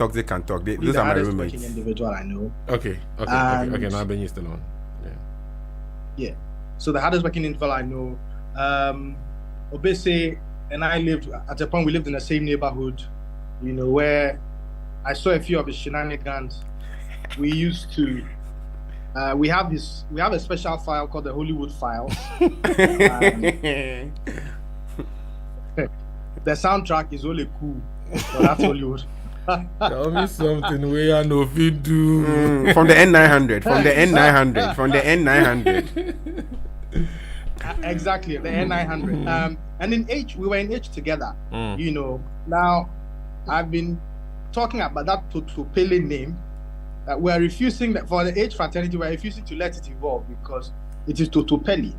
Toxic can talk. He's Those the are my hardest roommates. working individual I know. Okay. And- Now Ben is still on. Yeah. So the hardest working individual I know. Obese and I lived at a point. We lived in the same neighborhood, where I saw a few of his shenanigans. We used to. We have a special file called the Hollywood files. The soundtrack is only cool, but that's Hollywood. Tell me something where I know if you do. From the N900, from the N900, from the N900. Exactly, the N900. And in H, we were in H together. Now I've been talking about that Totopele name. We're refusing that for the H fraternity. We're refusing to let it evolve because it is Totopele.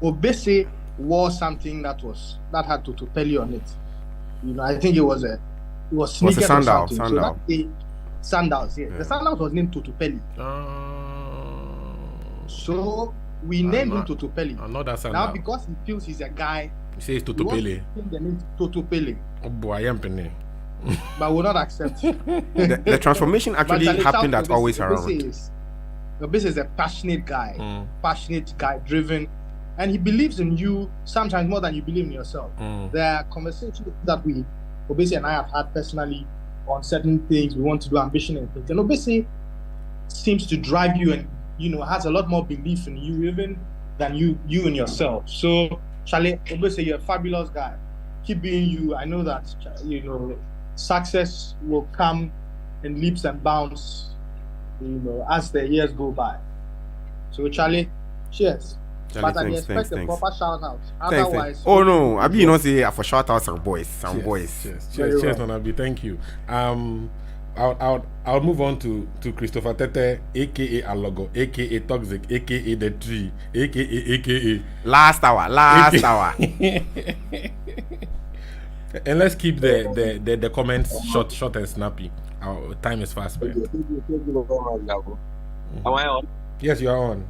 Obese was something that had Totopele on it. I think it was sneakers or something. Sandal. So that sandals, yeah. The sandals was named Totopele. So we named him Totopele. Not sandal. Now because he feels he's a guy. He says Totopele. The name Totopele. Oh boy, I am penny. But will not accept. The transformation actually happened at Always Around. Obese is a passionate guy, driven, and he believes in you sometimes more than you believe in yourself. There are conversations that Obese and I have had personally on certain things we want to do, ambition and things. And Obese seems to drive you and has a lot more belief in you even than you in yourself. So Charlie, Obese, you're a fabulous guy. Keep being you. I know that success will come in leaps and bounds, as the years go by. So Charlie, cheers. But I expect a proper shout out. Otherwise, oh no, I be say for shout outs some boys. Cheers, Abi. Thank you. I'll move on to Christopher Tete, aka Alogo, aka Toxic, aka The Tree, aka Last hour. And let's keep the comments short and snappy. Our time is fast, man. Am I on? Yes, you are on.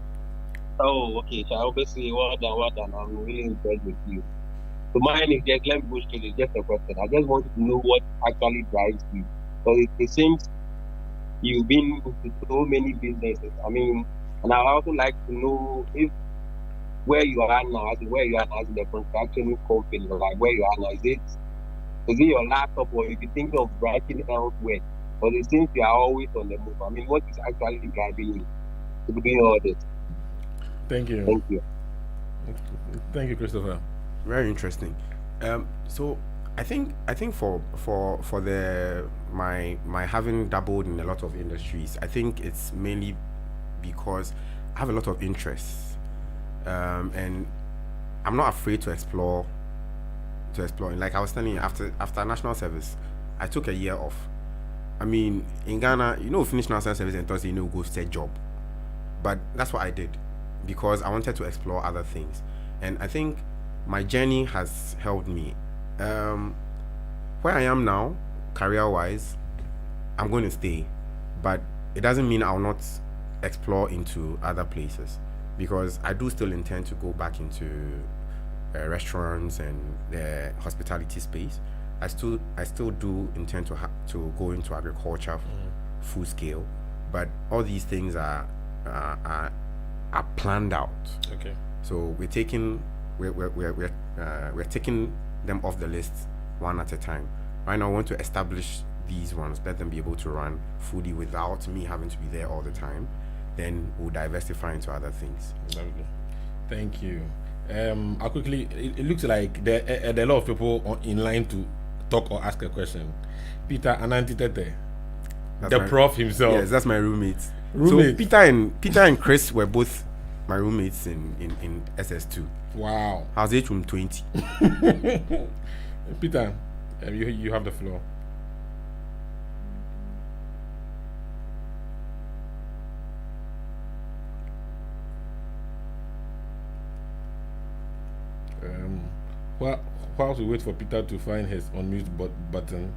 Oh, okay. So obviously, well done. I'm really impressed with you. So mine is just, let me go straight. It's just a question. I just want to know what actually drives you. So it seems you've been into so many businesses. I mean, and I also like to know if where you are now, as in the construction company, like where you are now, is it your laptop or if you think of writing elsewhere? But it seems you are always on the move. I mean, what is actually driving you to be doing all this? Thank you. Thank you, Christopher. Very interesting. So I think for my having dabbled in a lot of industries, I think it's mainly because I have a lot of interests, and I'm not afraid to explore. And like I was telling you, after national service, I took a year off. I mean, in Ghana, finish national service and Thursday, go set job. But that's what I did because I wanted to explore other things, and I think my journey has helped me. Where I am now, career-wise, I'm going to stay, but it doesn't mean I'll not explore into other places because I do still intend to go back into restaurants and the hospitality space. I still do intend to go into agriculture, full scale, but all these things are planned out. Okay. So we're taking them off the list one at a time. Right now, I want to establish these ones, let them be able to run fully without me having to be there all the time. Then we'll diversify into other things. Lovely. Thank you. I'll quickly. It looks like there are a lot of people in line to talk or ask a question. Peter Ananti Tete, prof himself. Yes, that's my roommate. So Peter and Chris were both my roommates in SS2. Wow. How's age from 20? Peter, you have the floor. Whilst we wait for Peter to find his unmute button,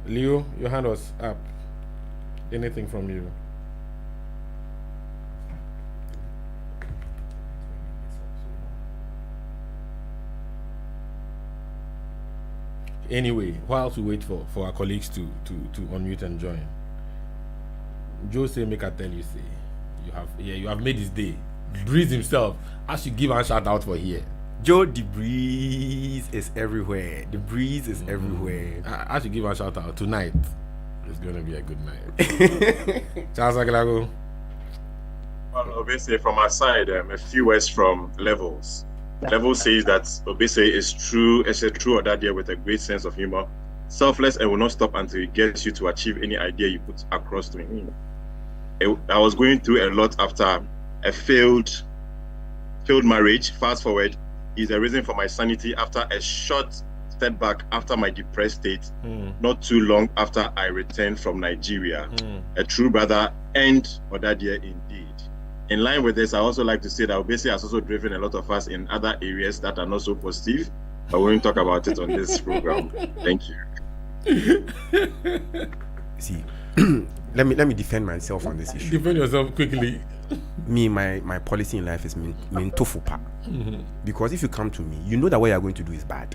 Leo, your hand was up. Anything from you? Anyway, whilst we wait for our colleagues to unmute and join, Joe say, make I tell you, say, you have made his day. Breeze himself. I should give a shout out for here. Joe, the breeze is everywhere. The breeze is everywhere. I should give a shout out tonight. It's gonna be a good night. Charles Aglago. Well, obviously, from our side, a few words from Levels. Levels says that obviously is true. It's a true Ɔdadeɛ with a great sense of humor, selfless, and will not stop until it gets you to achieve any idea you put across to him. I was going through a lot after a failed marriage. Fast forward, is a reason for my sanity after a short setback after my depressed state, not too long after I returned from Nigeria. A true brother and Ɔdadeɛ indeed. In line with this, I also like to say that Obese has also driven a lot of us in other areas that are not so positive, but we won't talk about it on this program. Thank you. See, let me defend myself on this issue. Defend yourself quickly. Me, my policy in life is mean tofu pa. Because if you come to me, you know that what you're going to do is bad.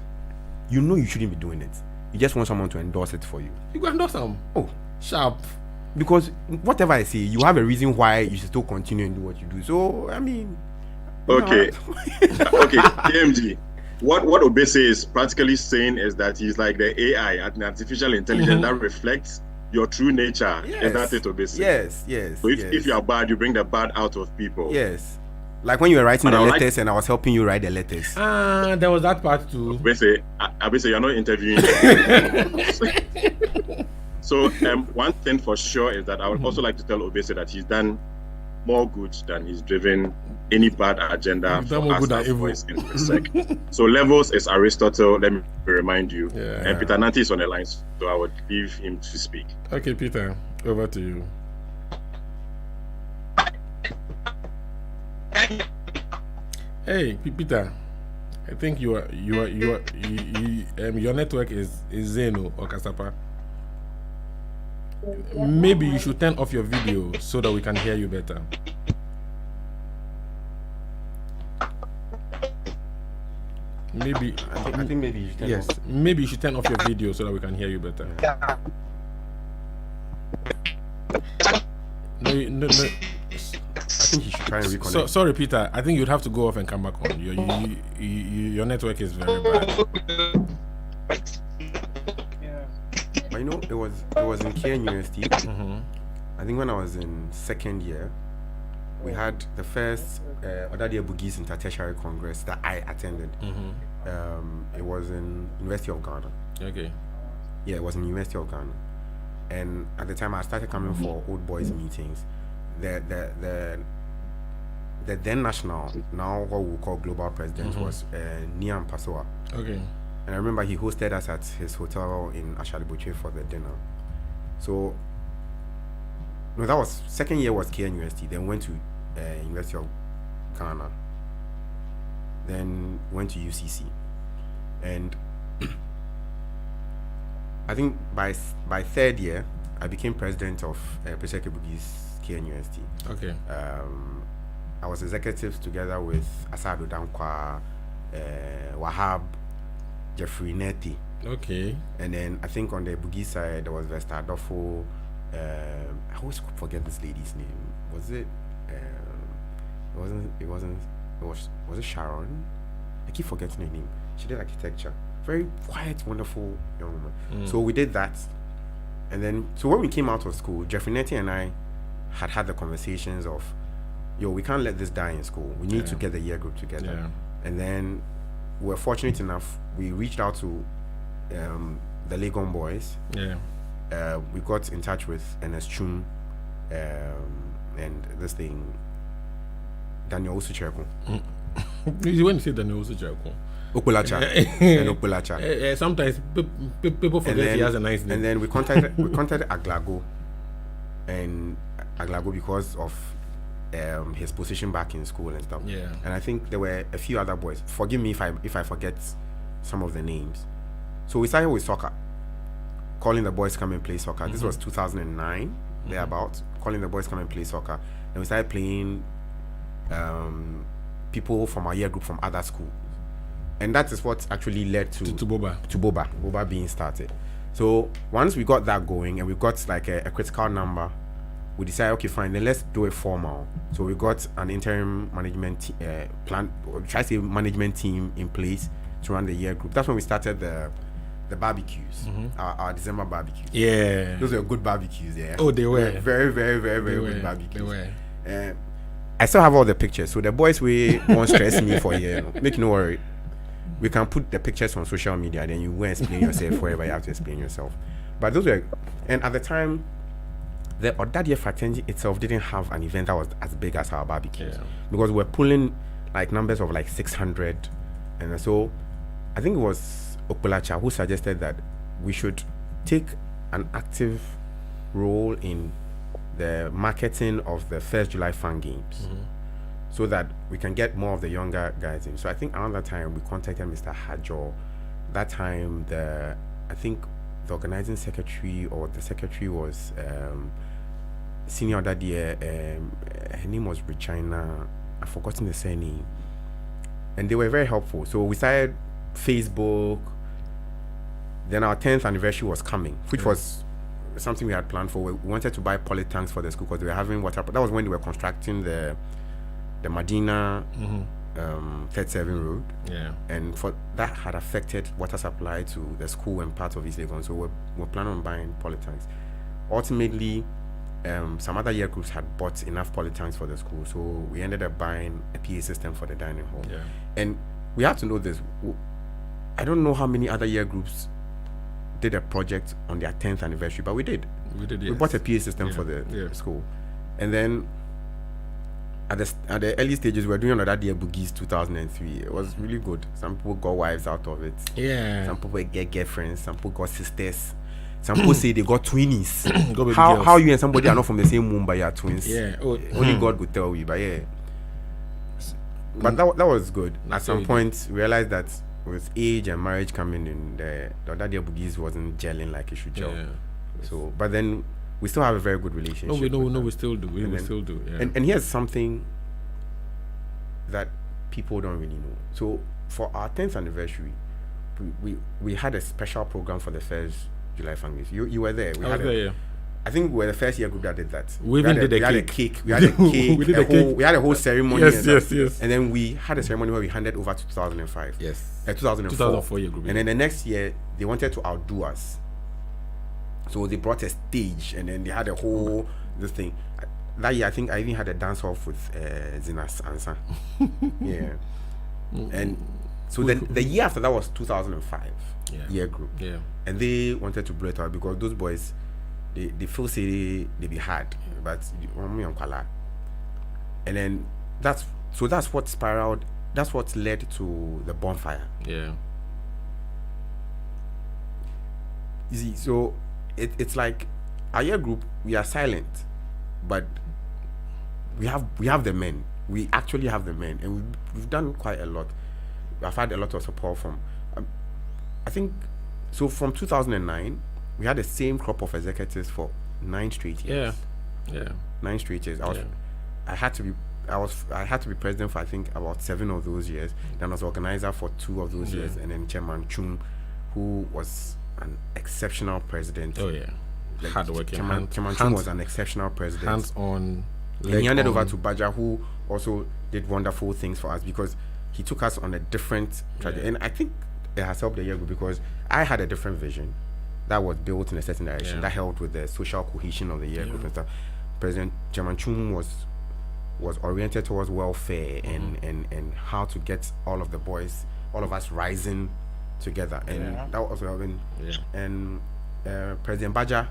You know you shouldn't be doing it. You just want someone to endorse it for you. You go endorse them. Oh, sharp. Because whatever I say, you have a reason why you should still continue and do what you do. So I mean, okay, okay, KMG. What Obese is practically saying is that he's like the AI, an artificial intelligence that reflects your true nature. Yes. Is that it, Obese? Yes. So if you are bad, you bring the bad out of people. Yes. Like when you were writing the letters and I was helping you write the letters. There was that part too. Obese, you're not interviewing. So one thing for sure is that I would also like to tell Obese that he's done more good than he's driven any bad agenda for us as voice in the sec. So Levels is Aristotle, let me remind you. Yeah. And Peter Nanti is on the line, so I would leave him to speak. Okay, Peter, over to you. Hey, Peter, I think your network is Zeno or Kasapa. Maybe you should turn off your video so that we can hear you better. Maybe I think maybe you should turn off. Maybe you should turn off your video so that we can hear you better. No. I think you should try and reconnect. Sorry, Peter. I think you'd have to go off and come back on. Your network is very bad. But you know, it was in Care University. I think when I was in second year, we had the first Ɔdadeɛ Bugis Intertertiary Congress that I attended. It was in University of Ghana. Okay. Yeah, it was in University of Ghana. And at the time, I started coming for old boys meetings. The then national, now what we call global president, was Niam Pasoa. Okay. And I remember he hosted us at his hotel in Ashalibuche for the dinner. So, no, that was second year was KNUST. Then went to University of Ghana. Then went to UCC, and I think by third year I became president of Peseke Bugis KNUST. Okay. I was executive together with Asado Dankwa, Wahab, Jeffrey Neti. Okay. And then I think on the Bugis side there was Vesta Adolfo. I always forget this lady's name. Was it? Was it Sharon? I keep forgetting her name. She did architecture. Very quiet, wonderful young woman. So we did that, and then so when we came out of school, Jeffrey Neti and I had the conversations of, we can't let this die in school. We need to get the year group together. Yeah. And then we were fortunate enough. We reached out to the Legon boys. Yeah. We got in touch with Ernest Chum and this thing, Daniel Usucheko. When you say Daniel Usucheko, Okulacha and Okulacha. Sometimes people forget he has a nice name. And then we contacted Aglago, and Aglago because of his position back in school and stuff. Yeah. And I think there were a few other boys. Forgive me if I forget some of the names. So we started with soccer, calling the boys come and play soccer. This was 2009, thereabouts. Calling the boys come and play soccer. And we started playing people from our year group from other schools. And that is what actually led to Boba. To Boba being started. So once we got that going and we got like a critical number, we decided, okay, fine, then let's do it formal. So we got an interim management management team in place to run the year group. That's when we started the barbecues, our December barbecues. Yeah, those were good barbecues. Yeah. Oh, they were very good barbecues. They were. I still have all the pictures. So the boys won't stress me for a year. Make no worry. We can put the pictures on social media, then you go and explain yourself wherever you have to explain yourself. But those were, and at the time, the Ɔdadeɛ fraternity itself didn't have an event that was as big as our barbecues, because we're pulling like numbers of like 600, and so I think it was Okpulacha who suggested that we should take an active role in the marketing of the first July Fan Games, so that we can get more of the younger guys in. So I think around that time we contacted Mr. Hajo. That time I think the organizing secretary or the secretary was Senior Ɔdadeɛ. Her name was Regina. I've forgotten the surname. And they were very helpful. So we started Facebook. Then our 10th anniversary was coming, which was something we had planned for. We wanted to buy poly tanks for the school because they were having water. That was when they were constructing the Medina 37 road. Yeah. And for that had affected water supply to the school and part of East Legon. So we're planning on buying poly tanks. Ultimately, some other year groups had bought enough poly tanks for the school, so we ended up buying a PA system for the dining hall. Yeah. And we have to know this. I don't know how many other year groups did a project on their 10th anniversary, but we did. We bought a PA system for the school. And then at the early stages, we were doing Ɔdadeɛ Boogies 2003. It was really good. Some people got wives out of it. Yeah. Some people get girlfriends. Some people got sisters. Some people say they got twinnies. How you and somebody are not from the same womb, but you are twins? Yeah. Only God could tell you, but yeah. But that was good. At some point, we realized that with age and marriage coming in, the Ɔdadeɛ Boogies wasn't gelling like it should gel. Yeah. So, but then we still have a very good relationship. We still do. We still do. Yeah. And here's something that people don't really know. So for our 10th anniversary, we had a special program for the first July Fan Games. You were there. I think we were the first year group that did that. We had a cake. We had a cake. We had a whole ceremony. Yes. And then we had a ceremony where we handed over to 2005. Yes. 2004 year group. And then the next year they wanted to outdo us. So they brought a stage and then they had a whole this thing. That year I think I even had a dance off with Zina's answer. Yeah. And so then the year after that was 2005 year group. Yeah. And they wanted to blow it out because those boys they feel say they be hard, but and then that's what spiraled. That's what led to the bonfire. Yeah. You see, so it's like our year group, we are silent, but we have the men. We actually have the men, and we've done quite a lot. I've had a lot of support from. I think so. From 2009, we had the same crop of executives for 9 straight years. Yeah. 9 straight years. I had to be president for I think about 7 of those years. Then I was organizer for 2 of those years, and then Chairman Chung, who was an exceptional president. Oh yeah, like hardworking. Chairman Chung was an exceptional president. Hands on. And he handed over to Baja, who also did wonderful things for us because he took us on a different trajectory. And I think it has helped the year group because I had a different vision that was built in a certain direction that helped with the social cohesion of the year group and stuff. President Chairman Chung was oriented towards welfare and how to get all of the boys, all of us rising together, and that was also helping. And President Baja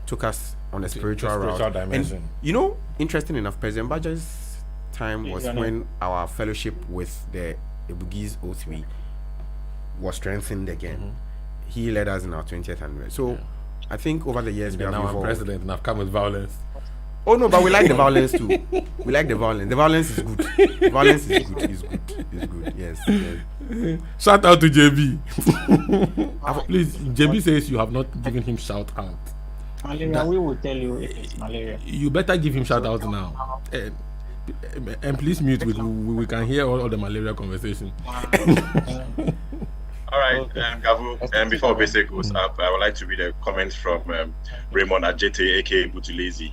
took us on a spiritual route. Dimension. And interesting enough, President Baja's time was when our fellowship with the Boogies 03 was strengthened again. He led us in our 20th anniversary. So I think over the years we have evolved. I'm president and I've come with violence. Oh no, but we like the violence too. We like the violence. The violence is good. The violence is good. It's good. Yes. Shout out to JB. Please, JB says you have not given him shout out. Malaria, we will tell you if it's malaria. You better give him shout out now. And please mute. We can hear all the malaria conversation. All right, Gavu. And before Obese goes up, I would like to read a comment from Raymond Ajete, aka Butulezi.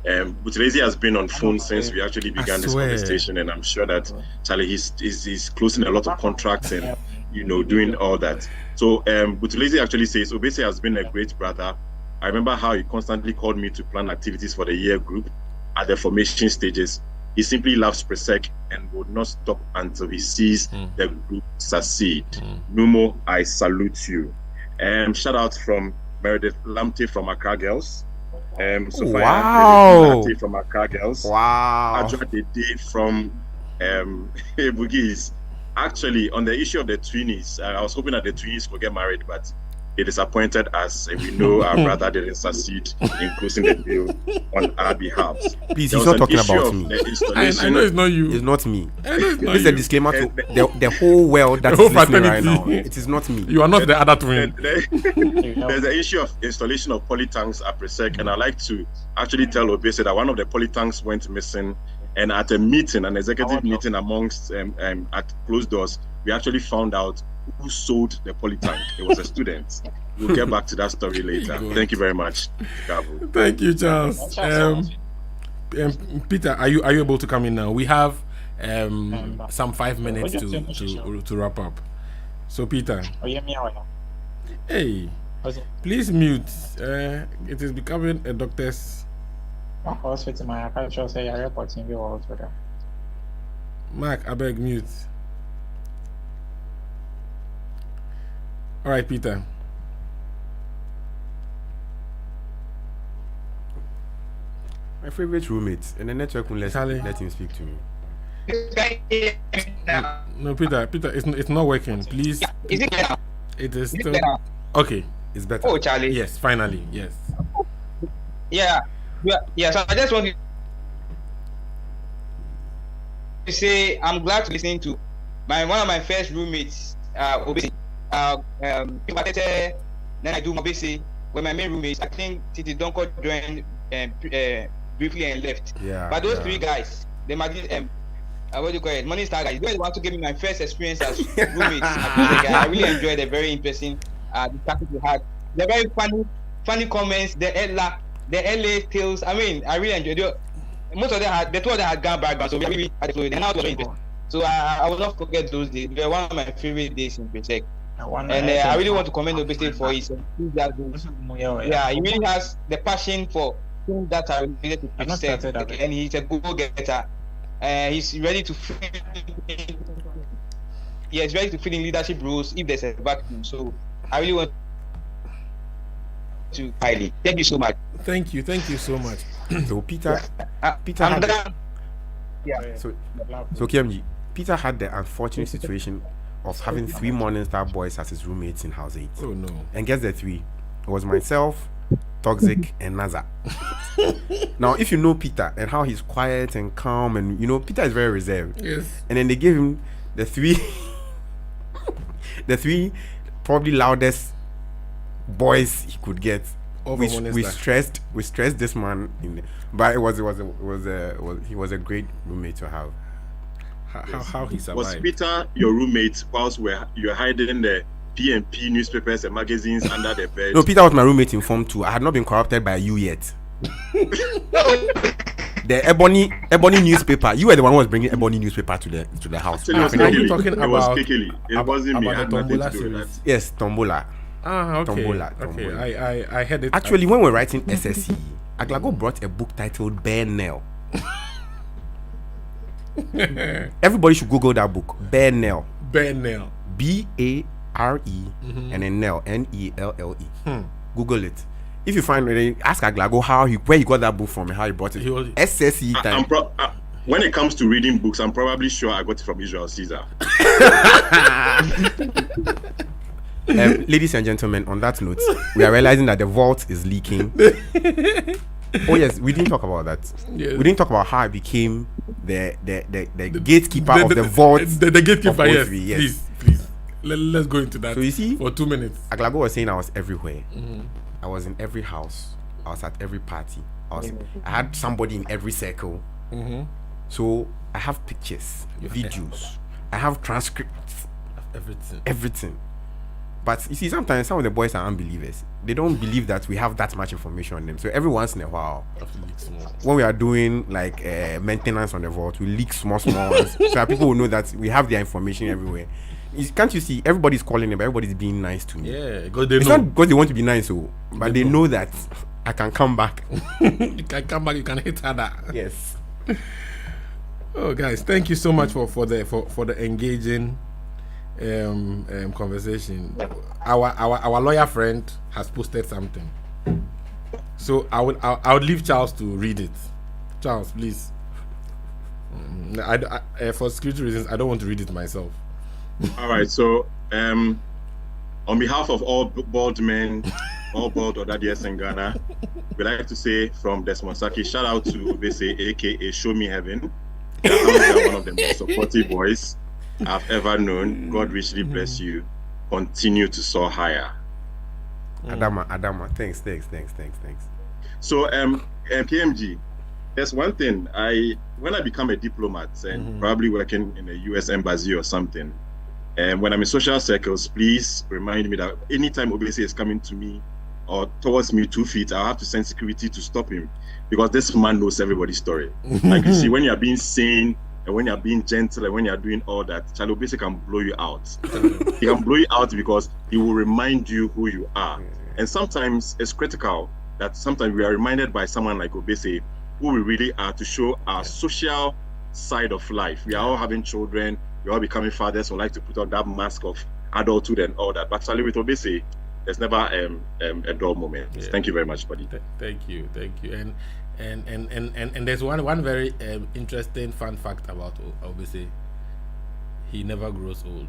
Butulezi has been on phone since we actually began this conversation, and I'm sure that Charlie he's closing a lot of contracts and doing all that. So Butulezi actually says Obese has been a great brother. I remember how he constantly called me to plan activities for the year group at the formation stages. He simply loves Presec and would not stop until he sees the group succeed. Numo, I salute you. Shout out from Meredith Lamte from Accra Girls. Sophia Lamte from Accra Girls. Wow. Adra Dede from Bugis. Actually, on the issue of the twinnies, I was hoping that the twinnies would get married, but he disappointed us. We know our brother didn't succeed in closing the deal on our behalf. Please, he's not talking about me. I know it's not you. It's not me. This is a disclaimer to the whole world that is listening right now. It is not me. You are not the other twin. There's the issue of installation of polytanks at Presec, and I like to actually tell Obese that one of the polytanks went missing, and at a meeting, an executive meeting amongst at closed doors, we actually found out who sold the polytank. It was a student. We'll get back to that story later. Thank you very much, Gabo. Thank you, Charles. Peter, are you able to come in now? We have some 5 minutes to wrap up. So, Peter. Hey, please mute. It is becoming a doctor's. Mark, I beg mute. All right, Peter. My favorite roommate, and the network will let him speak to me. No, Peter, it's not working. Please. Is it better? It is still okay. It's better. Oh, Charlie. Yes, finally, yes. Yeah. So I just want to say I'm glad to listen to one of my first roommates, Obese. Then I do Obese with my main roommates. I think Titi Donko joined briefly and left. Yeah. But those three guys, they might what do you call it? Money Star guys. They want to give me my first experience as roommates. I really enjoyed the very interesting discussion we had. The very funny comments, the LA tales. I mean, I really enjoyed it. Most of them had, the two of them had gone background, so we really had to do it. And now it was very interesting. So I will not forget those days. They were one of my favorite days in Presec. And I really want to commend Obese for his enthusiasm. Yeah, he really has the passion for things that are related to Presec, and he's a go-getter. He's ready to fill in leadership roles if there's a vacuum. So I really want to highly thank you so much. Thank you so much. So Peter I'm done. Yeah. So KMG, Peter had the unfortunate situation of having 3 Morningstar boys as his roommates in House 8. Oh no. And guess the 3? It was myself, Toxic, and Naza. Now, if you know Peter and how he's quiet and calm, and Peter is very reserved. Yes. And then they gave him the 3 probably loudest boys he could get. We stressed this man but he was a great roommate to have. How he survived. Was Peter your roommate whilst you're hiding the PMP newspapers and magazines under the bed? No, Peter was my roommate in Form 2. I had not been corrupted by you yet. The Ebony newspaper. You were the one who was bringing Ebony newspaper to the house. Actually, are you talking about it wasn't me. I had nothing to do with that. Yes, Tombola. Okay. Tombola. Okay, I heard it. Actually, when we were writing SSE, Aglago brought a book titled Bare Nail. Everybody should Google that book. Bare Nail. BARE and then Nail NELLE. Google it. If you find it, ask Aglago where he got that book from and how he brought it. SSE time. When it comes to reading books, I'm probably sure I got it from Israel Caesar. Ladies and gentlemen, on that note, we are realizing that the vault is leaking. Oh yes, we didn't talk about that. Yes. We didn't talk about how I became the gatekeeper of the vault. The gatekeeper, yes. Yes. Please. Let's go into that. So you see, for 2 minutes. Aglago was saying I was everywhere. I was in every house. I was at every party. I had somebody in every circle. So I have pictures, videos, I have transcripts, everything. But you see, sometimes some of the boys are unbelievers. They don't believe that we have that much information on them. So every once in a while, when we are doing like maintenance on the vault, we leak small ones, so that people will know that we have their information everywhere. Can't you see? Everybody's calling them. Everybody's being nice to me. Yeah, because they it's know. not because they want to be nice, but they know that I can come back. You can come back. You can hit harder. Yes. Oh, guys, thank you so much for the engaging conversation. Our lawyer friend has posted something, so I would leave Charles to read it. Charles, please. For security reasons, I don't want to read it myself. All right. So, on behalf of all bald men, all bald Ɔdadeɛ in Ghana, we'd like to say from Desmond Saki, shout out to Obese, aka Show Me Heaven. You're one of the most supportive boys I've ever known. God richly bless you. Continue to soar higher. Adama, thanks. So, PMG, there's one thing. When I become a diplomat and probably working in a U.S. embassy or something, and when I'm in social circles, please remind me that anytime Obese is coming to me or towards me 2 feet, I'll have to send security to stop him, because this man knows everybody's story. Like you see, when you're being sane and when you're being gentle and when you're doing all that, Charlie Obese can blow you out. He can blow you out because he will remind you who you are. And sometimes it's critical that sometimes we are reminded by someone like Obese who we really are, to show our social side of life. We are all having children, we're all becoming fathers who like to put on that mask of adulthood and all that. But Charlie, with Obese, there's never a dull moment. Yeah. Thank you very much, buddy. Thank you. And there's one very interesting fun fact about Obese. He never grows old.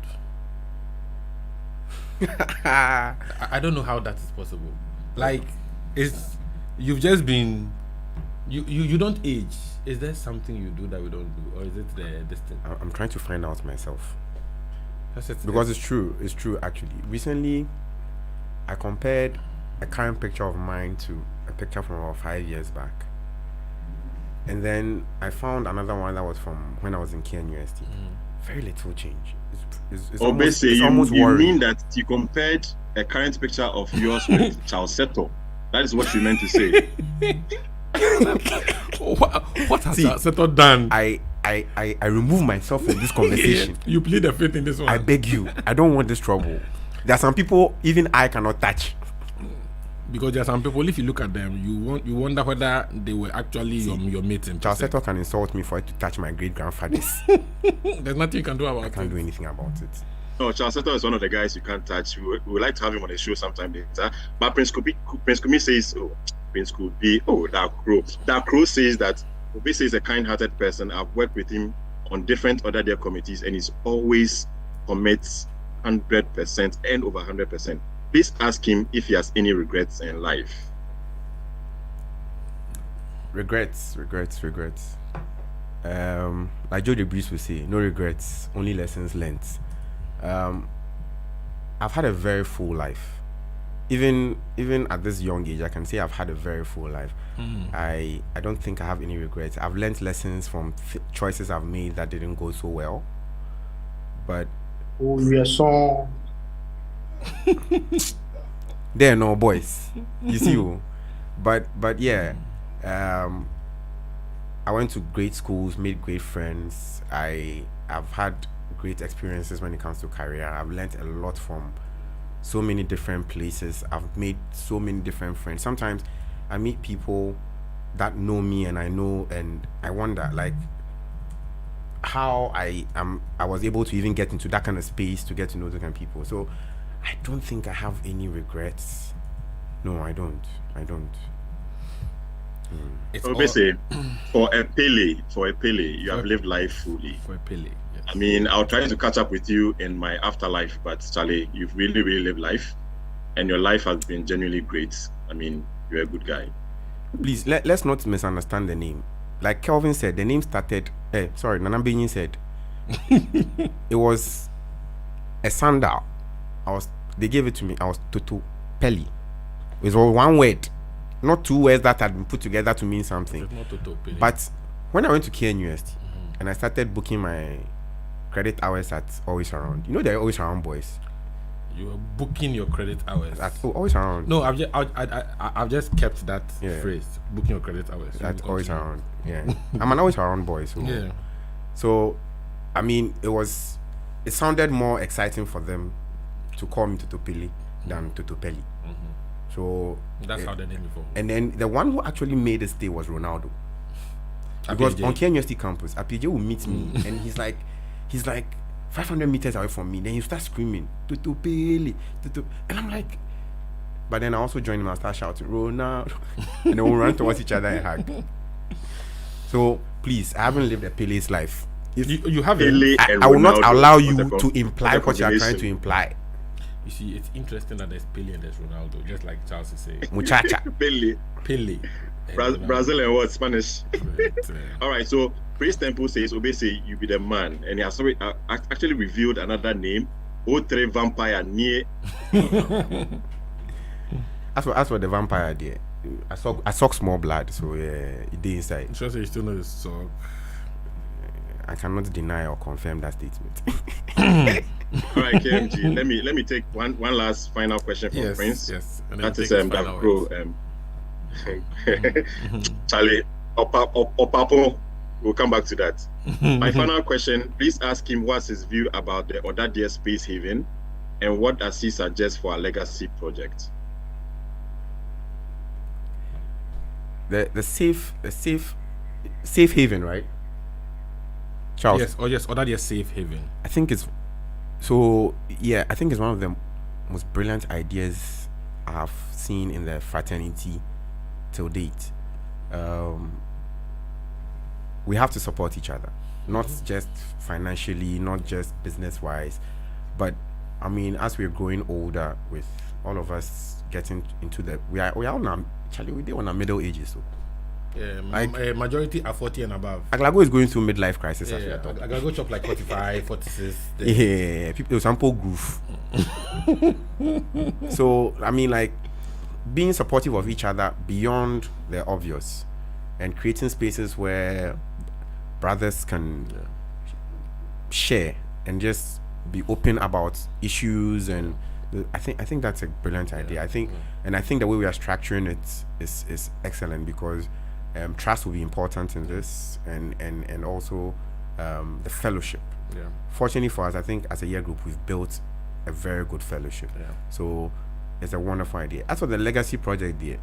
I don't know how that is possible. Like, you've just been you don't age. Is there something you do that we don't do, or is it this thing? I'm trying to find out myself. Because it's true actually. Recently, I compared a current picture of mine to a picture from about 5 years back, and then I found another one that was from when I was in KNUST. Very little change. It's almost you mean that you compared a current picture of yours with Charles Seto? That is what you meant to say. What has Seto done? I remove myself from this conversation. You plead the fifth in this one. I beg you. I don't want this trouble. There are some people even I cannot touch. Because there are some people, if you look at them, you wonder whether they were actually your mates in Charles Seto can insult me for it to touch my great grandfathers. There's nothing you can do about it. I can't do anything about it. No, Charles Seto is one of the guys you can't touch. We would like to have him on the show sometime later. But Prince Kumi says, Prince Kumi, that crow says that Obese is a kind-hearted person. I've worked with him on different Ɔdadeɛ committees, and he's always commits 100% and over 100%. Please ask him if he has any regrets in life. Regrets. Like Joe DeBreeze would say, no regrets, only lessons learned. I've had a very full life. Even at this young age, I can say I've had a very full life. I don't think I have any regrets. I've learned lessons from choices I've made that didn't go so well. But there no boys. You see, but yeah. I went to great schools, made great friends. I've had great experiences when it comes to career. I've learned a lot from so many different places. I've made so many different friends. Sometimes I meet people that know me and I know, and I wonder like how I was able to even get into that kind of space to get to know different people. So I don't think I have any regrets. No, I don't. Obviously, for a Pele, you have lived life fully. For a Pele, yes. I mean, I'll try to catch up with you in my afterlife, but Charlie, you've really, really lived life, and your life has been genuinely great. I mean, you're a good guy. Please, let's not misunderstand the name. Like Kelvin said, the name started. Nana Benyin said it was a sandal. They gave it to me. I was Toto Peli. It was all one word, not two words that had been put together to mean something. Not Toto Peli. But when I went to KNUST, and I started booking my credit hours at Always Around. You know, they're Always Around boys. You were booking your credit hours. Always Around. No, I've just kept that phrase. Booking your credit hours. That's Always Around. Yeah, I'm an Always Around boy. So yeah. So, I mean, it sounded more exciting for them to call me Tutupili than Tutupeli. So that's how they named it for. And then the one who actually made it stay was Ronaldo. Because on Kenya University campus, APJ will meet me and he's like 500 meters away from me. Then he starts screaming, Tutupili, Tutu. And I'm like, but then I also joined him and start shouting, Ronaldo. And then we'll run towards each other and hug. So please, I haven't lived a Pele's life. You have I will not allow you to imply what you are trying to imply. You see, it's interesting that there's Pele and there's Ronaldo, just like Charles is saying. Muchacha. Pele. Brazil and what? Spanish. All right, so Praise Temple says, Obese, you be the man. And he has actually revealed another name, Otre Vampire near. As for the vampire there, I suck small blood, so yeah, it did inside. Just you still know the suck. I cannot deny or confirm that statement. All right, KMG. Let me take one last final question from Prince. Yes. That is Charlie Opapo. We'll come back to that. My final question: please ask him what's his view about the Ɔdadeɛ Space Haven, and what does he suggest for a legacy project? The safe haven, right? Charles. Yes, Ɔdadeɛ Safe Haven. I think it's so. Yeah, I think it's one of the most brilliant ideas I've seen in the fraternity till date. We have to support each other, not just financially, not just business-wise, but I mean, as we're growing older, with all of us getting into we are on our middle ages, so. Yeah, majority are 40 and above. Aglago is going through midlife crisis. Yeah, Aglago chop like 45, 46. Yeah, people sample groove. So I mean, like, being supportive of each other beyond the obvious, and creating spaces where brothers can share and just be open about issues, and I think that's a brilliant idea. I think the way we are structuring it is excellent, because trust will be important in this, and also the fellowship. Yeah. Fortunately for us, I think as a year group we've built a very good fellowship. Yeah. So it's a wonderful idea. As for the legacy project there,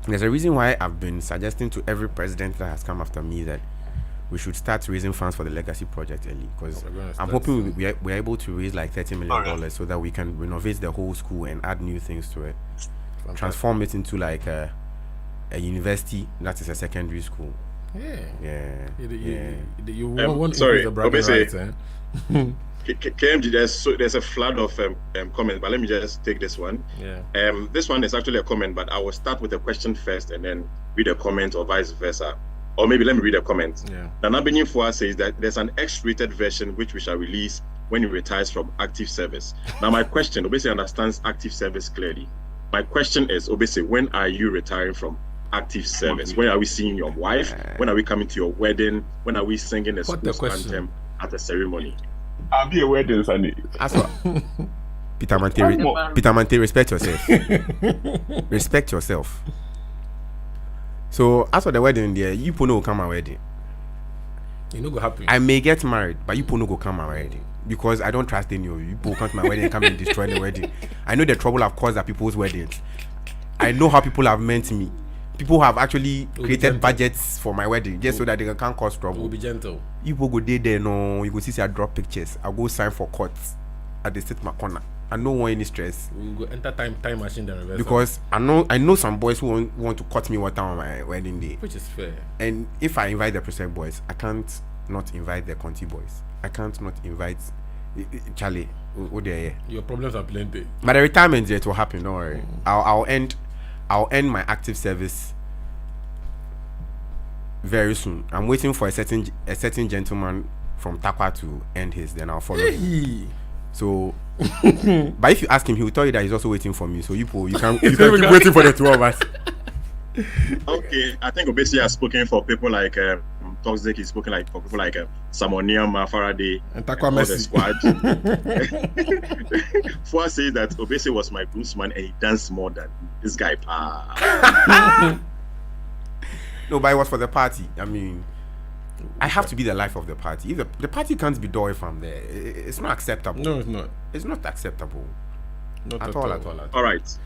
there's a reason why I've been suggesting to every president that has come after me that we should start raising funds for the legacy project early, because I'm hoping we're able to raise like $30 million so that we can renovate the whole school and add new things to it. Fantastic. Transform it into like a university that is a secondary school. You want to the bragging rights, KMG, there's a flood of comments, but let me just take this one. This one is actually a comment, but I will start with a question first and then read a comment, or vice versa. Or maybe let me read a comment. Nanabini Fua says that there's an X-rated version which we shall release when he retires from active service. Now my question, Obese understands active service clearly. My question is, Obese, when are you retiring from active service? When are we seeing your wife? When are we coming to your wedding? When are we singing the school anthem at the ceremony? I'll be a wedding, Sunday. Peter Mante, respect yourself. Respect yourself. So as for the wedding there, you will come my wedding. You know what happen. I may get married, but you will come my wedding, because I don't trust any of you. You come to my wedding and come and destroy the wedding. I know the trouble I've caused at people's weddings. I know how people have meant me. People have actually created budgets for my wedding just so that they can't cause trouble. We'll be gentle. You go there, no, you go see I drop pictures. I'll go sign for courts at the state my corner. I don't want any stress. We'll go enter time machine then reverse. Because I know some boys who want to cut me water on my wedding day. Which is fair. And if I invite the Presec boys, I can't not invite the Conti boys. I can't not invite Charlie. Your problems are plenty. But the retirement it will happen, don't worry. I'll end my active service very soon. I'm waiting for a certain gentleman from Takwa to end his, then I'll follow him. So but if you ask him, he will tell you that he's also waiting for me. So you can keep waiting for the two of us. Okay, I think Obesi has spoken for people like toxic. He's spoken like for people like Samuel Niyama, Faraday, and all the squad. Fuad says that Obese was my groomsman and he danced more than this guy. No, but it was for the party. I mean, I have to be the life of the party. If the party can't be dull if I'm there, it's not acceptable. No, it's not. It's not acceptable. Not At all. All right.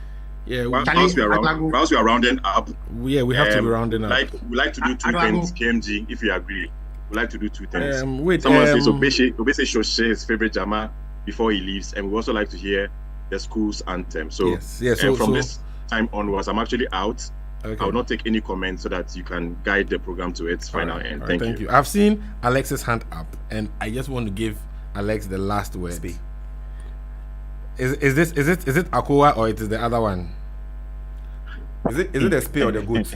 Yeah, whilst we are rounding up, we have to be rounding up. We like to do two things, KMG, if you agree. We like to do two things. Wait, someone says Obese should share his favorite Jama before he leaves, and we also like to hear the school's anthem. So, from this time onwards, I'm actually out. Okay. I will not take any comments so that you can guide the program to its final end. Thank you. I've seen Alex's hand up, and I just want to give Alex the last word. Speak. Is it Akoa or it is the other one? Is it the spear or the goat?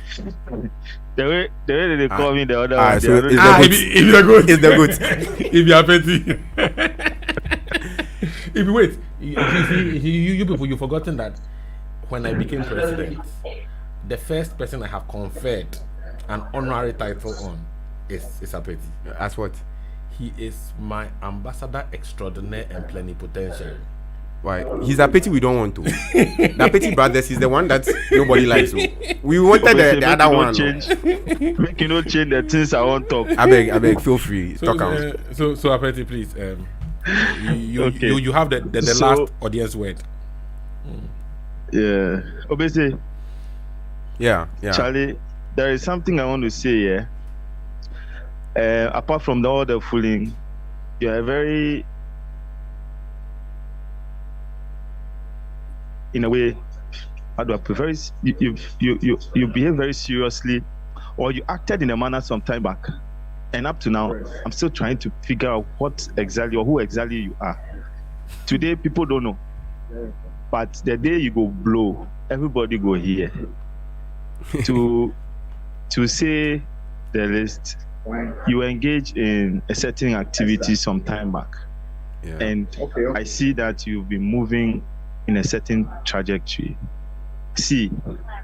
the way they call me the other one. So it's the goat. It's the goat. If you are petty. If you wait, you people, you've forgotten that when I became president, the first person I have conferred an honorary title on is Apeti. As what? He is my ambassador extraordinaire and plenipotentiary. Why? He's Apeti we don't want to. The Apeti brothers is the one that nobody likes. So. We wanted the other one. Make you not change the things I want to talk. I beg, feel free. So, talk out. So Apeti, please. You have the last audience word. Yeah. Obviously. Yeah. Charlie, there is something I want to say. Apart from all the fooling, you are a very, in a way, how do I put it? You behave very seriously, or you acted in a manner some time back, and up to now, I'm still trying to figure out what exactly or who exactly you are. Today, people don't know, but the day you go blow, everybody go hear. to say the least, you engage in a certain activity some time back, and I see that you've been moving in a certain trajectory. See,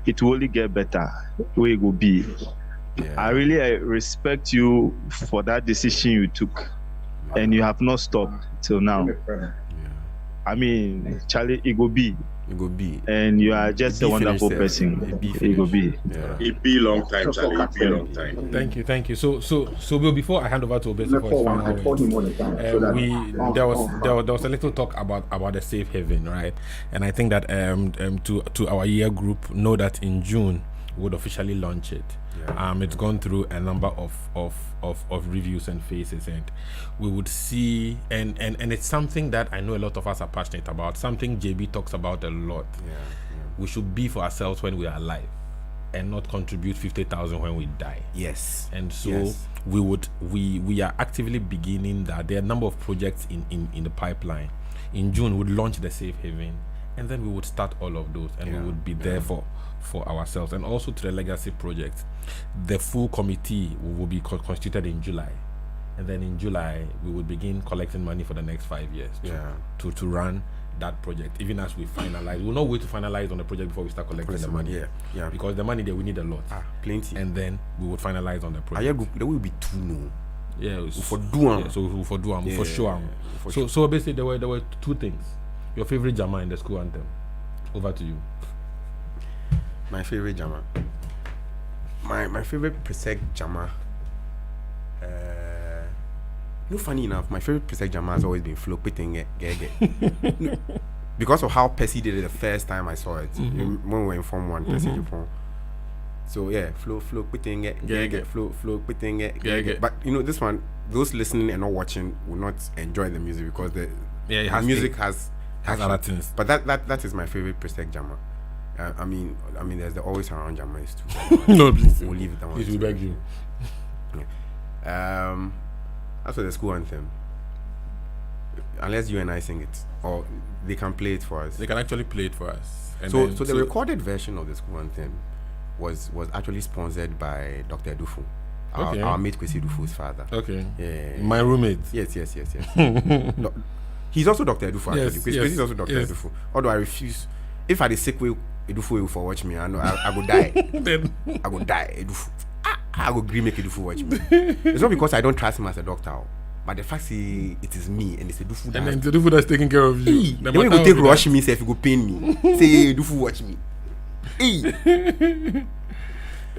it will only get better where it will be. I really respect you for that decision you took, and you have not stopped till now. I mean, Charlie, it will be. And you are just a wonderful person. It will be. It be long time, Charlie. It be long time. Thank you. So before I hand over to Obese for his final words, there was a little talk about the safe haven, right? And I think that to our year group know that in June we would officially launch it. It's gone through a number of reviews and phases, and we would see and it's something that I know a lot of us are passionate about, something JB talks about a lot. We should be for ourselves when we are alive and not contribute 50,000 when we die. Yes. And so we are actively beginning that. There are a number of projects in the pipeline. In June we'd launch the safe haven, and then we would start all of those, and we would be there for ourselves. And also to the legacy project, the full committee will be constituted in July, and then in July we will begin collecting money for the next 5 years to run that project. Even as we finalize, we'll not wait to finalize on the project before we start collecting the money. Because the money there, we need a lot. Plenty. And then we would finalize on the project. There will be two no. For sure. So basically there were two things. Your favorite Jama in the school anthem. Over to you. My favorite Jama. My favorite Presec Jama. Funny enough, my favorite Presec Jama has always been Flo Pitting Gege. Because of how Percy did it the first time I saw it. When we were in Form 1, Percy Japan. So Flo Pitting Gege. Flo Pitting Gege. But this one, those listening and not watching will not enjoy the music because the music has other things. But that is my favorite Presec Jama. I mean, there's the always around Jammais too. No, please. We'll leave it that one. Please, we beg you. As for the school anthem, unless you and I sing it, or they can play it for us. They can actually play it for us. And so the recorded version of the school anthem was actually sponsored by Dr. Dufu, our mate Kwesi Dufu's father. Okay. Yeah. My roommate. Yes. He's also Dr. Dufu actually. Kwesi is also Dr. Dufu. Although I refuse. If I the sick way Edufu will for watch me, I know I go die. I go die. Edufu. I will agree make a Dufu watch me. It's not because I don't trust him as a doctor, but the fact is it is me and it's a Dufu. And then the Dufu that's taking care of you. The way you go take rush me, say if you go pain me, say Dufu watch me.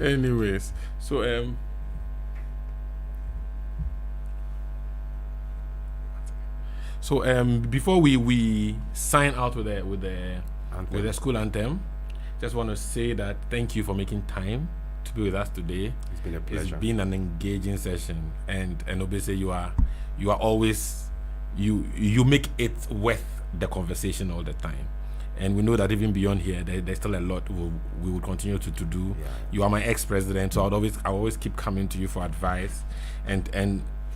Anyways, so before we sign out with the school anthem, just want to say that thank you for making time to be with us today. It's been a pleasure. It's been an engaging session, and obviously you are always you make it worth the conversation all the time. And we know that even beyond here, there's still a lot we will continue to do. Yeah. You are my ex-president, so I always keep coming to you for advice, and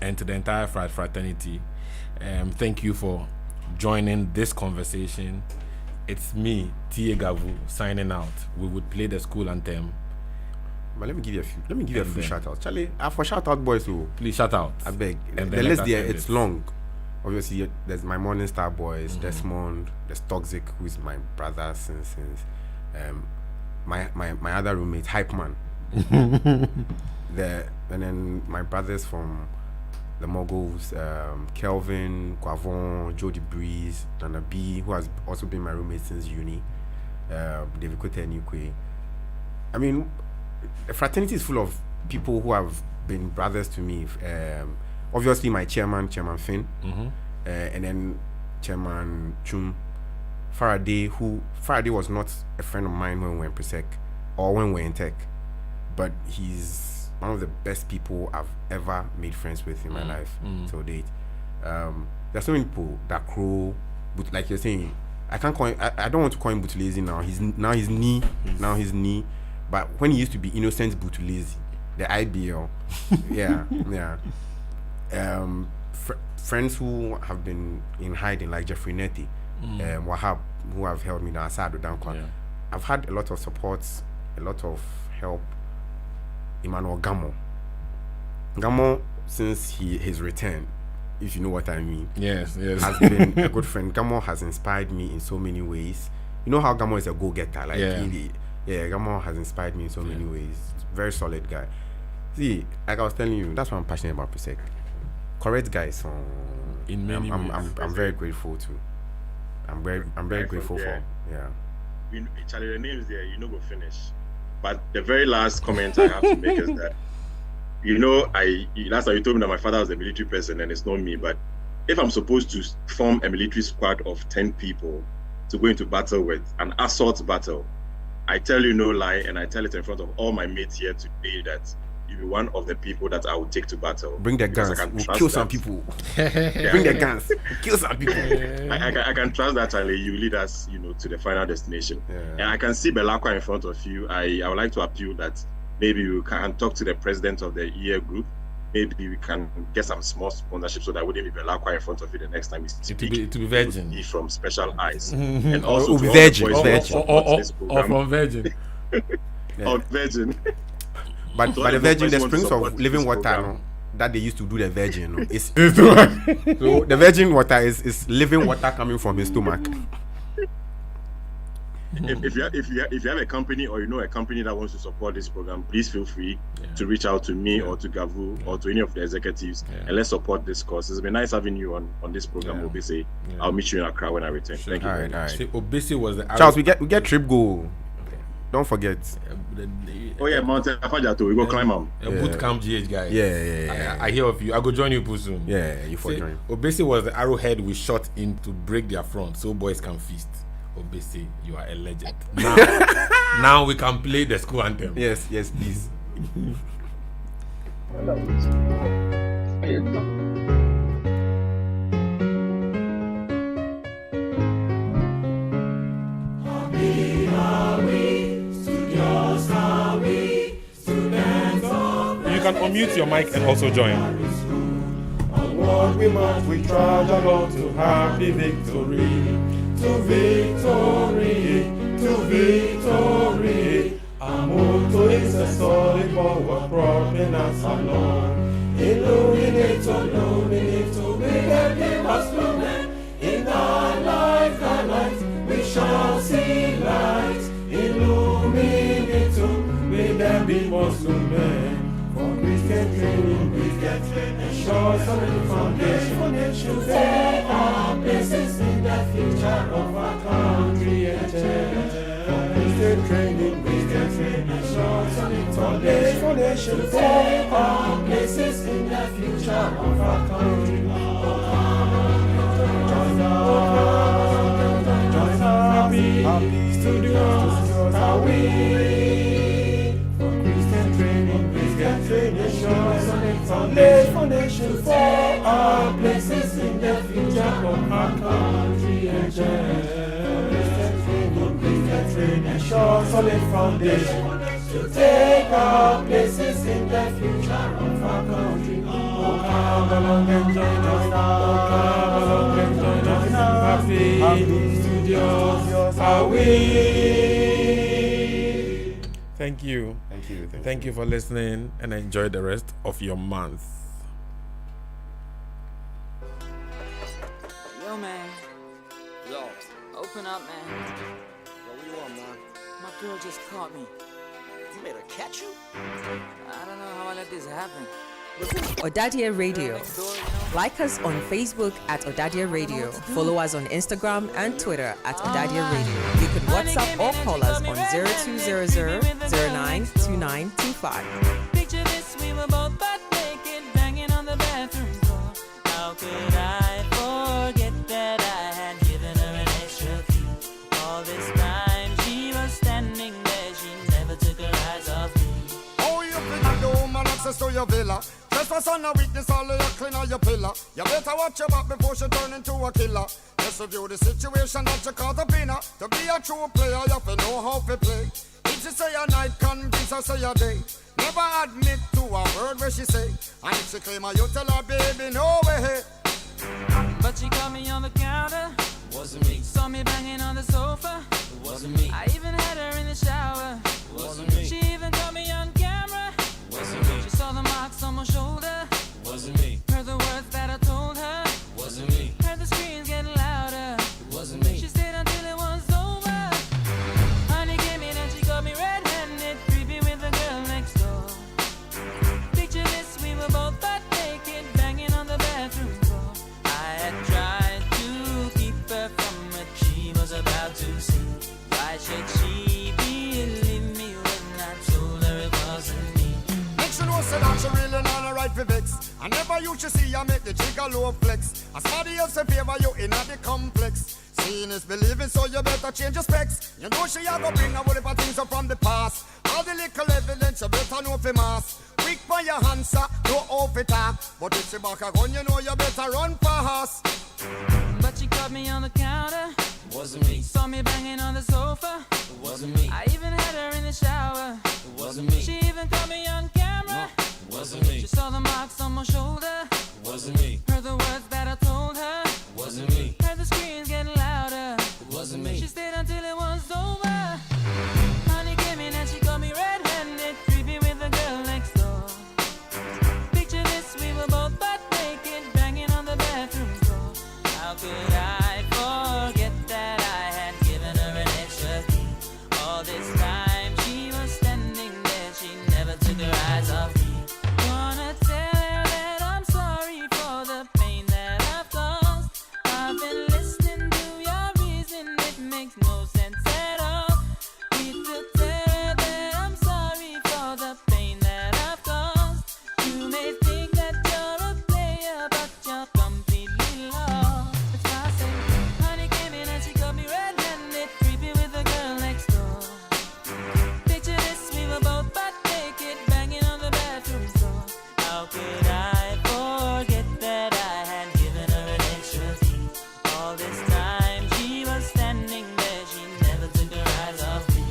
to the entire fraternity. Thank you for joining this conversation. It's me, T.A. Gavu, signing out. We would play the school anthem. But let me give you a few shout outs. Charlie, for shout out boys who please shout out. I beg. The list there, it's long. Obviously, there's my Morning Star boys, Desmond, there's Toxic, who is my brother since my other roommate, Hype Man. And then my brothers from the Moguls, Kelvin, Quavon, Jody Breeze, Nana B, who has also been my roommate since uni, David Kote and Ukwe. I mean, the fraternity is full of people who have been brothers to me. Obviously, my Chairman Finn, and then Chairman Chum Faraday, Faraday was not a friend of mine when we were in Presec or when we were in Tech, but he's one of the best people I've ever made friends with in my life till date. There's so many people that crow, but like you're saying, I can't call him, I don't want to call him Butulezi now. He's knee. But when he used to be Innocent Butulezi, the IBL, yeah. Friends who have been in hiding, like Jeffrey Neti, Wahab, who have held me down, Asado Dankwa. Yeah. I've had a lot of support, a lot of help. Emmanuel Gamo, since his return, if you know what I mean, yes, has been a good friend. Gamo has inspired me in so many ways. You know how Gamo is a go-getter, like Gamo has inspired me in so many ways. Very solid guy. See, like I was telling you, that's what I'm passionate about. Presec. Correct guys. In many ways. I'm very grateful to. I'm very grateful for. Yeah. Charlie, the names there, you know, go finish. But the very last comment I have to make is that, last time you told me that my father was a military person and it's not me. But if I'm supposed to form a military squad of 10 people to go into battle with an assault battle, I tell you no lie, and I tell it in front of all my mates here today that you'll be one of the people that I will take to battle. Bring the guns. We'll kill some people. Bring the guns. We'll kill some people. I can trust that, Charlie. You lead us, to the final destination. Yeah. And I can see Belakwa in front of you. I would like to appeal that maybe we can talk to the president of the year group. Maybe we can get some small sponsorship so that wouldn't be Belakwa in front of you the next time we speak. To be Virgin. Be from Special Eyes. And also Virgin. Or from Virgin. Or Virgin. But the Virgin, the springs of living water that they used to do the Virgin, is so the Virgin water is living water coming from his stomach. If you have a company or a company that wants to support this program, please feel free to reach out to me or to Gavu or to any of the executives and let's support this cause. It's been nice having you on this program, Obese. I'll meet you in Accra when I return. Thank you. All right. See, Obese was the Charles. We get trip goal. Don't forget. Mount Afajato. We go climb up. Boot camp GH guy. Yeah. I hear of you. I go join you soon. Yeah, you for join. Obese was the arrowhead we shot in to break their front so boys can feast. Obese, you are a legend. Now we can play the school anthem. Yes, please. You can unmute your mic and also join. Onward we march, we trudge along to happy victory. To victory, to victory. Our motto is a solid forward propelling us along. Illuminate, we can give us lumen. In our life, we shall see light. Illuminate, we can be most lumen. Christian training, ensure solid foundation to take our places in the future of our country and church. Christian training, ensure solid foundation to take our places in the future of our country. Join our happy studios are we for Christian training, ensure solid foundation for our places in the future of our country and church. Christian training, ensure solid foundation to take our places in the future of our country. Oh, come along and join us. Oh, come along and join us. Happy studios are we. Thank you. Thank you For listening, and enjoy the rest of your month. Yo, man. Yo. Open up, man. Yo, what you want, man? My girl just caught me. You made her catch you? I don't know how I let this happen. Ɔdadeɛ Radio. Like us on Facebook at Ɔdadeɛ Radio. Follow us on Instagram and Twitter at Ɔdadeɛ Radio. You can WhatsApp or call us on 0200 092925. Picture this, we were both butt naked, banging on the bathroom floor. How could I forget that I had given her an extra key? All this time she was standing there, she never took her eyes off me. Oh, you think the woman access to your villa? Trespass on a weakness, all of your clean on your pillar. You better watch your back before she turn into a killer. Just review the situation that you caught up in her. To be a true player, you have to know how to play. If she say a night, convince her say a day. Never admit to a word where she say. And if she claim her, you tell her, baby, no way. But she caught me on the counter. Wasn't me. Saw me banging on the sofa. Wasn't me. I even had her in the shower. Wasn't me. She even caught me on camera. Wasn't me. She saw the marks on my shoulder. Wasn't me. Heard the words that I told her. Wasn't me. Heard the screams getting louder. Wasn't me. She stayed until it was over. Honey came in and she got me red-handed, creepy with the girl next door. Picture this, we were both butt naked, banging on the bathroom floor. I had tried to keep her from what she was about to see. Why should she believe me when I told her it wasn't me? Make sure no say that she really not a right for vex. I never used to see her make the jigger low flex. As somebody else in favor you in the complex. Seeing is believing, so you better change your specs. You know she a go bring a whole heap of things up from the past. All the little evidence you better know for mass. Quick for your answer, no off it up. But if she back a gun, you know you better run fast. But she caught me on the counter. Wasn't me. Saw me banging on the sofa. Wasn't me. I even had her in the shower. Wasn't me. She even caught me on camera. Wasn't me. She saw the marks on my shoulder. Wasn't me. Heard the words that I told her. Wasn't me. Heard the screams getting louder. Wasn't me. She stayed until it was over. Honey came in and she got me red-handed, creepy with the girl next door. Picture this, we were both butt naked, banging on the bathroom floor. How could I forget that I had given her an extra key? All this time she was standing there, she never took her eyes off me. Gonna tell her that I'm sorry for the pain that I've caused. I've been listening to your reason, it makes no sense at all. Need to tell her that I'm sorry for the pain that I've caused. You may think that you're a player, but you're completely lost. That's why I say, honey came in and she got me red-handed, creepy with the girl next door. Picture this, we were both butt naked, banging on the bathroom floor. How could I forget that I had given her an extra key? All this time she was standing there, she never took her eyes off me.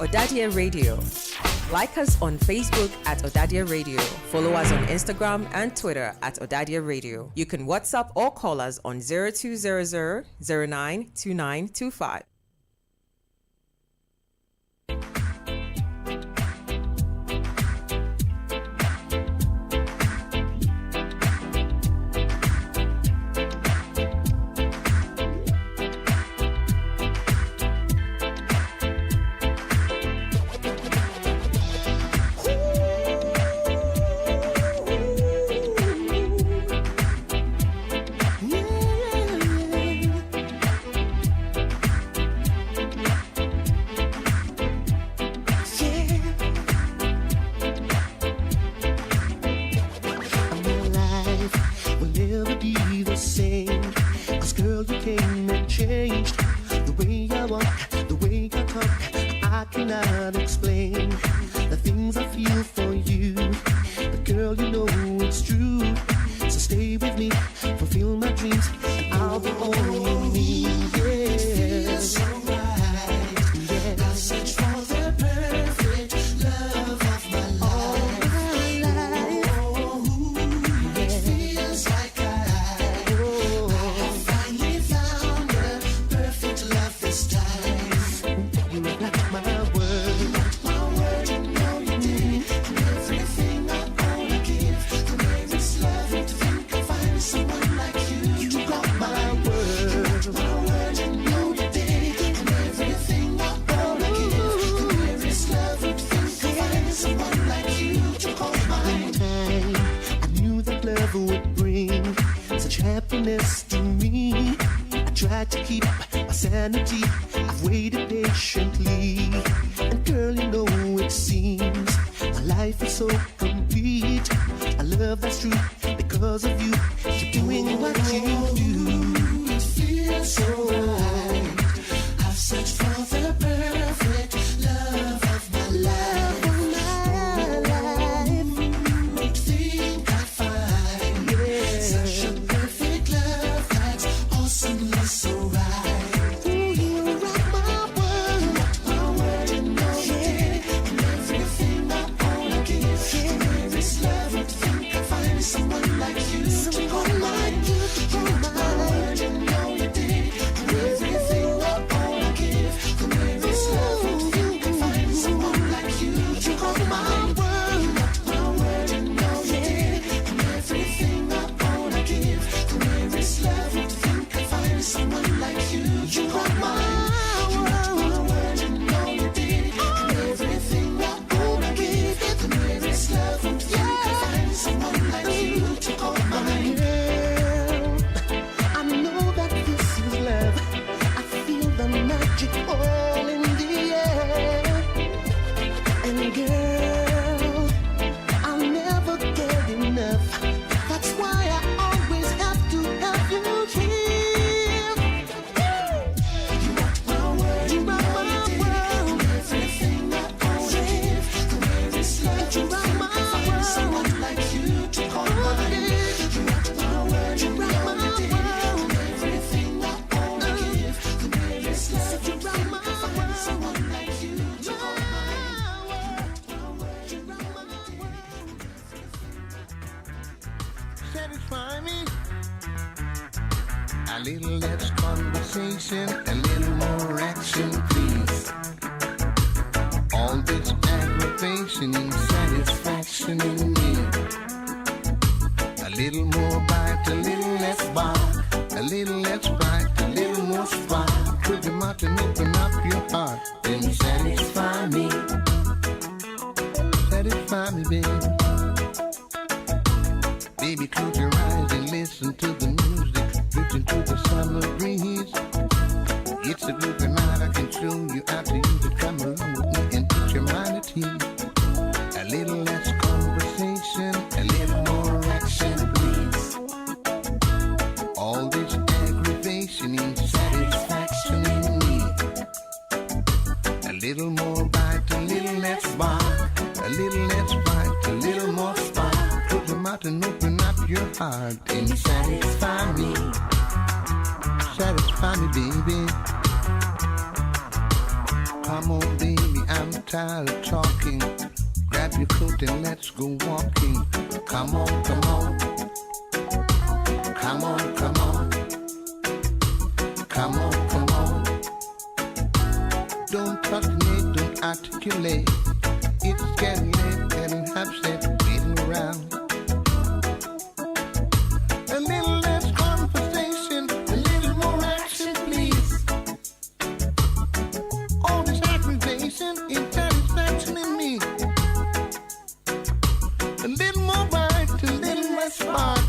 Ɔdadeɛ Radio. Like us on Facebook at Ɔdadeɛ Radio. Follow us on Instagram and Twitter at Ɔdadeɛ Radio. You can WhatsApp or call us on 0200 092925. explain the things I feel for you. But girl, you know it's true. So stay with me, fulfill my dreams, and I'll be all you need. Yeah. So right. Yeah. I'll search for the perfect love of my life. It feels like I have finally found the perfect love this time. You rock my world, you know you did. And everything I wanna give, the greatest love to think I'll find someone like you. You rock my world, you know you did. And everything I wanna give, the greatest love to think I'll find someone like you. You hold mine. I knew that love would bring such happiness to me. I tried to keep my sanity. I've waited patiently. And girl, you know it seems my life is so complete. A love that's true because of you. Keep doing what you do. It feels so right. I've searched for the perfect love of my life. Don't think I'd find such a perfect love that's awesomely so right. You rock my world, you know you did. And everything I wanna give, the greatest love I think I'll find someone like you. Someone like you, my world, you know you did. And everything I wanna give, the greatest love I think I'll find someone like you. You hold my world, you know you did. And everything I wanna give, the greatest love I think I'll find someone like you. You hold my world, you know you did. And everything I wanna give, the greatest love I think I'll find someone like you. You hold my girl. I know that this is love. I feel the magic all in the air. And girl, I'll never get enough. That's why I always have to have you here. You rock my world, you rock my world. Everything I wanna give, the greatest love. You rock my world, someone like you to call mine. You rock my world, you rock my world. Everything I wanna give, the greatest love. You rock my world, someone like you to call mine. Satisfy me. A little less conversation, a little more action, please. All this aggravation and satisfaction in me. A little more bite, a little less bark. A little less bite, a little more spark. Close your mouth and open up your heart. Then satisfy me. Satisfy me, baby. Baby, close your eyes and listen to the music, drifting to the summer breeze. It's a good night, I can show you how to use it. Come along with me and put your mind at ease. A little less conversation, a little more action, please. All this aggravation and satisfaction in me. A little more bite, a little less bark. A little less bite, a little more spark. Close your mouth and open up your heart and satisfy me. Satisfy me, baby. Come on, baby, I'm tired of talking. Grab your coat and let's go walking. Come on, come on. Come on, come on. Come on, come on. Don't procrastinate, don't articulate. It's getting late, getting upset, waiting around. A little less conversation, a little more action, please. All this aggravation and satisfaction in me. A little more bite, a little less spark.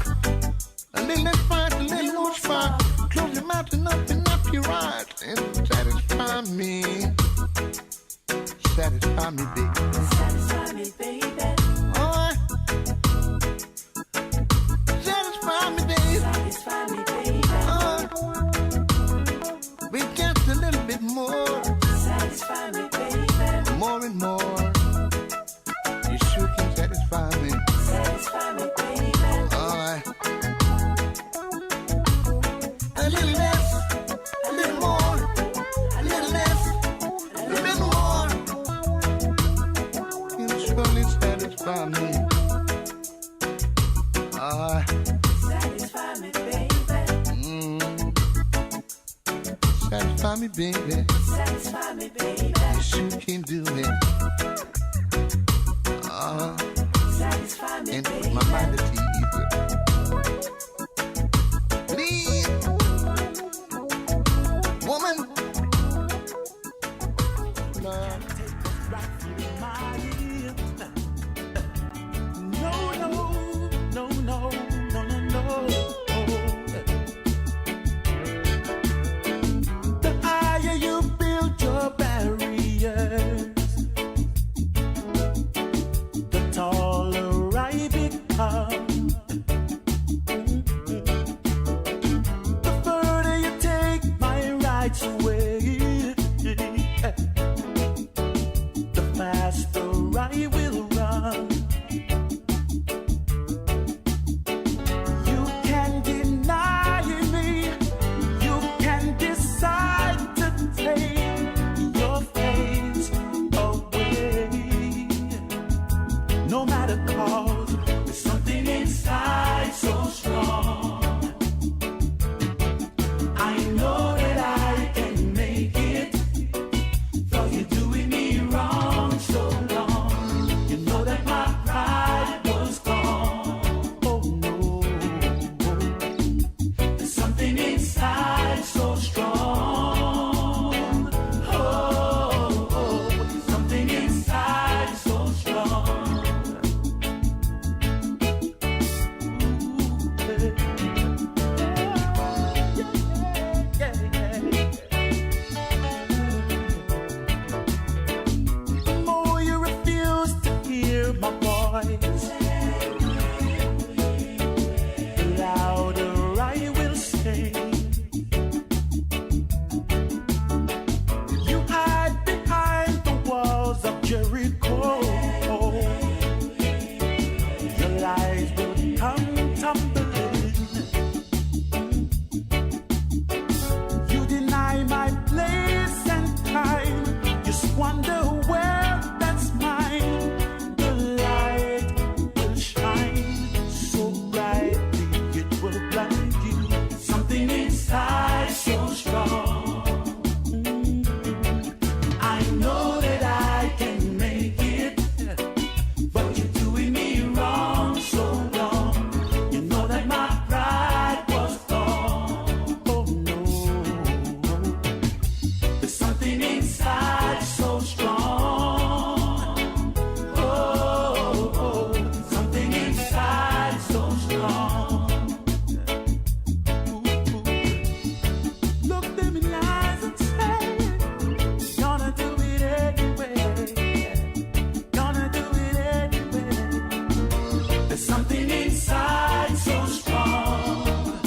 A little less bite, a little more spark. Close your mouth and open up your heart and satisfy me. Satisfy me, baby. Satisfy me, baby. Oh, satisfy me, baby. Satisfy me, baby. Oh, we just a little bit more. Satisfy me, baby. More and more. only satisfy me. Satisfy me, baby. Satisfy me, baby. Satisfy me, baby. Yes, you can do it. Satisfy me, and baby. put my mind at ease. Please, woman. The higher you build your barriers, the taller I become. The further you take my rights away, the faster I will run. You can deny me, you can decide to take your face away. No matter cause, there's something inside so strong. I know that I can make it, though you're doing me wrong so long. You know that my pride was gone. Oh no, there's something inside so strong. Oh, something inside so strong. The more you refuse to hear my voice, the louder I will sing. You hide behind the walls of Jericho. Your lies will come tumbling. You deny my place and time. You squander where that's mine. The light will shine so brightly it will blind you. Something inside so strong. I know that I can make it, but you're doing me wrong so long. You know that my pride was gone. Oh no, there's something inside so strong. Oh, something inside so strong. Look them in the eyes and say, gonna do it anyway. Gonna do it anyway. There's something inside so strong.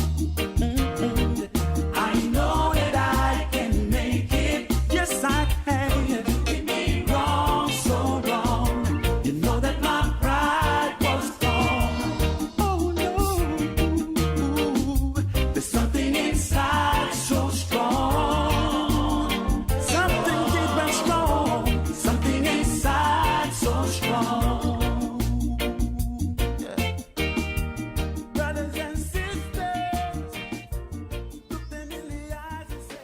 I know that I can make it. Yes, I can. You did me wrong so wrong. You know that my pride was gone. Oh no, there's something inside so strong. Something deep and strong. Something inside so strong. Brothers and sisters, look them in the eyes and say,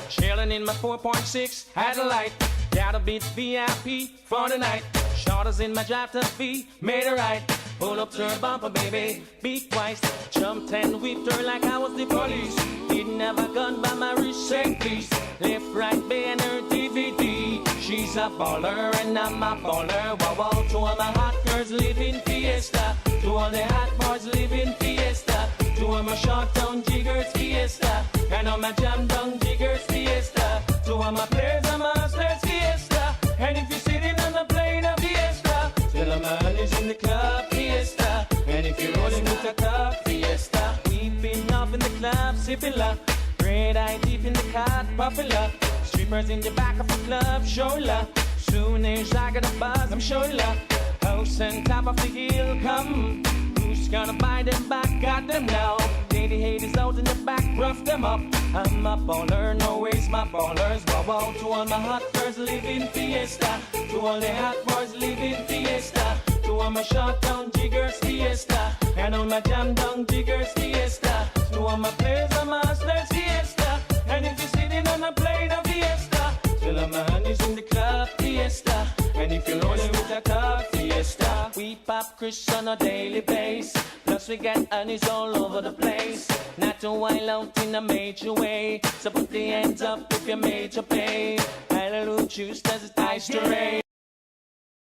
Chilling in my 4.6 Adelaide. Got a bit VIP for the night. Shorters in my drive to be made a right. Pull up to her bumper, baby. Be twice. Jumped and whipped her like I was the police. Didn't have a gun by my wrist, say please. Left, right, banner, DVD. She's a baller and I'm a baller. Wow, wow. To all my hot girls living fiesta. To all the hot boys living fiesta. To all my short town jiggers fiesta. And all my jam down jiggers fiesta. To all my players and my hustlers fiesta. And if you're sitting on the plane of fiesta, tell a man is in the club fiesta. And if you're rolling with a cup fiesta, we've been off in the club sipping love. Red eye deep in the car, puffing love. Strippers in the back of the club, show love. Soon as I get a buzz, I'm showing love. House on top of the hill, come. Who's gonna buy them back? Got them now. Lady haters out in the back, rough them up. I'm a baller, no waste my ballers. Wow, wow, to all my hot girls living fiesta. To all the hot boys living fiesta. To all my short down jiggers fiesta. And all my jam down jiggers fiesta. To all my players and my hustlers fiesta. And if you're sitting on a plane of fiesta, till all my honeys in the club fiesta. And if you're rolling with a car fiesta, we pop Chris on a daily basis. Plus we get honeys all over the place. Not to while out in a major way. So put the hands up if you made your pay. Hallelujah, choose as it's nice to rain.